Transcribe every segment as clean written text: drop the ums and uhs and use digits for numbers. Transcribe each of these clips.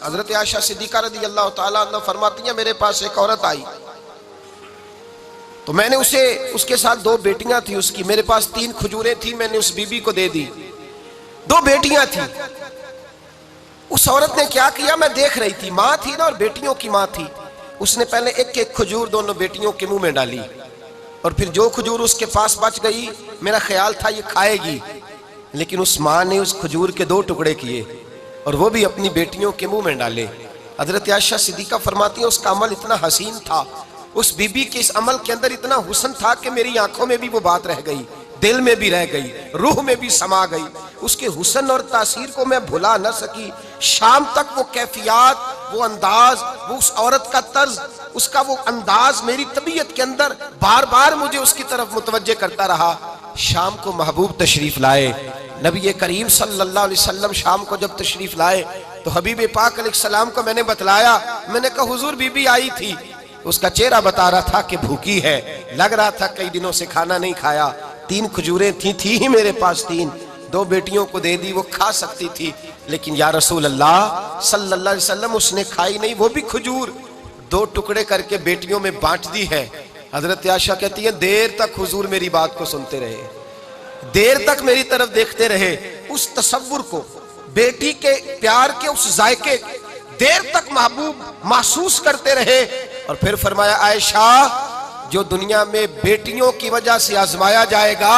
حضرت عائشہ صدیقہ رضی اللہ تعالیٰ عنہ فرماتی ہیں میرے پاس ایک عورت آئی تو میں نے اس کے ساتھ 2 بیٹیاں تھی اس کی، میرے پاس 3 کھجوریں تھی، میں نے اس بی بی کو دے دی، 2 بیٹیاں تھیں۔ اس عورت نے کیا کیا، میں دیکھ رہی تھی، ماں تھی نا اور بیٹیوں کی ماں تھی، اس نے پہلے ایک ایک کھجور دونوں بیٹیوں کے منہ میں ڈالی، اور پھر جو کھجور اس کے پاس بچ گئی میرا خیال تھا یہ کھائے گی، لیکن اس ماں نے اس کھجور کے 2 ٹکڑے کیے اور وہ بھی اپنی بیٹیوں کے منہ میں ڈالے۔ حضرت عائشہ صدیقہ فرماتی ہیں اس کا عمل اتنا حسین تھا، اس بی بی کے اس عمل کے اندر اتنا حسن تھا کہ میری آنکھوں میں بھی وہ بات رہ گئی، دل میں بھی رہ گئی، روح میں بھی سما گئی، اس کے حسن اور تاثیر کو میں بھلا نہ سکی۔ شام تک وہ کیفیات، وہ انداز، وہ اس عورت کا طرز، اس کا وہ انداز میری طبیعت کے اندر بار بار مجھے اس کی طرف متوجہ کرتا رہا۔ شام کو محبوب تشریف لائے، نبی کریم صلی اللہ علیہ وسلم شام کو جب تشریف لائے تو حبیب پاک علیہ السلام کو میں نے بتلایا، میں نے کہا حضور بی بی آئی تھی، اس کا چہرہ بتا رہا تھا کہ بھوکی ہے، لگ رہا تھا کئی دنوں سے کھانا نہیں کھایا، 3 کھجوریں تھی ہی میرے پاس 3، 2 بیٹیوں کو دے دی، وہ کھا سکتی تھی، لیکن یا رسول اللہ صلی اللہ علیہ وسلم اس نے کھائی نہیں، وہ بھی کھجور 2 ٹکڑے کر کے بیٹیوں میں بانٹ دی ہے۔ حضرت عائشہ کہتی ہیں دیر تک حضور میری بات کو سنتے رہے، دیر تک میری طرف دیکھتے رہے، اس تصور کو، بیٹی کے پیار کے اس ذائقے دیر تک محبوب محسوس کرتے رہے، اور پھر فرمایا عائشہ جو دنیا میں بیٹیوں کی وجہ سے آزمایا جائے گا،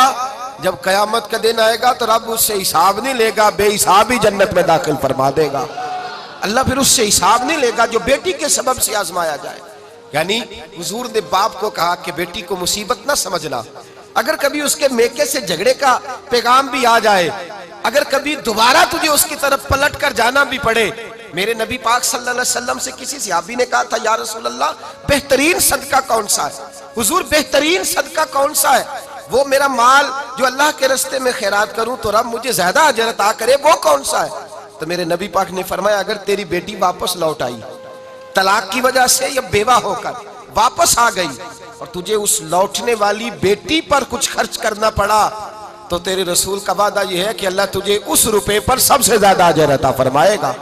جب قیامت کا دن آئے گا تو رب اس سے حساب نہیں لے گا، بے حساب ہی جنت میں داخل فرما دے گا۔ اللہ پھر اس سے حساب نہیں لے گا جو بیٹی کے سبب سے آزمایا جائے۔ یعنی حضور نے باپ کو کہا کہ بیٹی کو مصیبت نہ سمجھنا، اگر کبھی اس کے میکے سے جھگڑے کا پیغام بھی آ جائے، اگر کبھی دوبارہ تجھے اس کی طرف پلٹ کر جانا بھی پڑے، میرے نبی پاک صلی اللہ علیہ وسلم سے کسی صحابی نے کہا تھا یا رسول اللہ بہترین صدقہ کون سا ہے؟ حضور بہترین صدقہ کون سا ہے؟ وہ میرا مال جو اللہ کے راستے میں خیرات کروں تو رب مجھے زیادہ اجر عطا کرے، وہ کون سا ہے؟ تو میرے نبی پاک نے فرمایا اگر تیری بیٹی واپس لوٹ آئی طلاق کی وجہ سے یا بیوہ ہو کر واپس آ گئی اور تجھے اس لوٹنے والی بیٹی پر کچھ خرچ کرنا پڑا تو تیرے رسول کا وعدہ یہ ہے کہ اللہ تجھے اس روپے پر سب سے زیادہ اجر عطا فرمائے گا،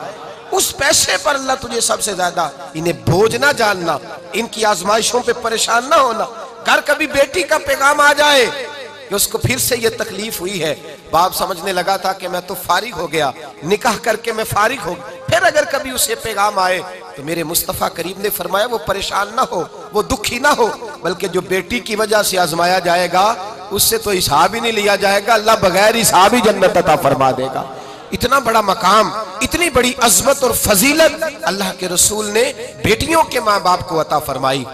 اس پیسے پر اللہ تجھے سب سے زیادہ۔ انہیں بوجھ نہ جاننا، ان کی آزمائشوں پہ پریشان نہ ہونا۔ گھر کبھی بیٹی کا پیغام آ جائے کہ اس کو پھر سے یہ تکلیف ہوئی ہے، باپ سمجھنے لگا تھا کہ میں تو فارغ ہو گیا، نکاح کر کے میں فارغ ہو گیا، پھر اگر کبھی اسے پیغام آئے تو میرے مصطفیٰ کریم نے فرمایا وہ پریشان نہ ہو، وہ دکھی نہ ہو، بلکہ جو بیٹی کی وجہ سے آزمایا جائے گا اس سے تو حساب ہی نہیں لیا جائے گا، اللہ بغیر حساب ہی جنت عطا فرما دے گا۔ اتنا بڑا مقام، اتنی بڑی عظمت اور فضیلت اللہ کے رسول نے بیٹیوں کے ماں باپ کو عطا فرمائی۔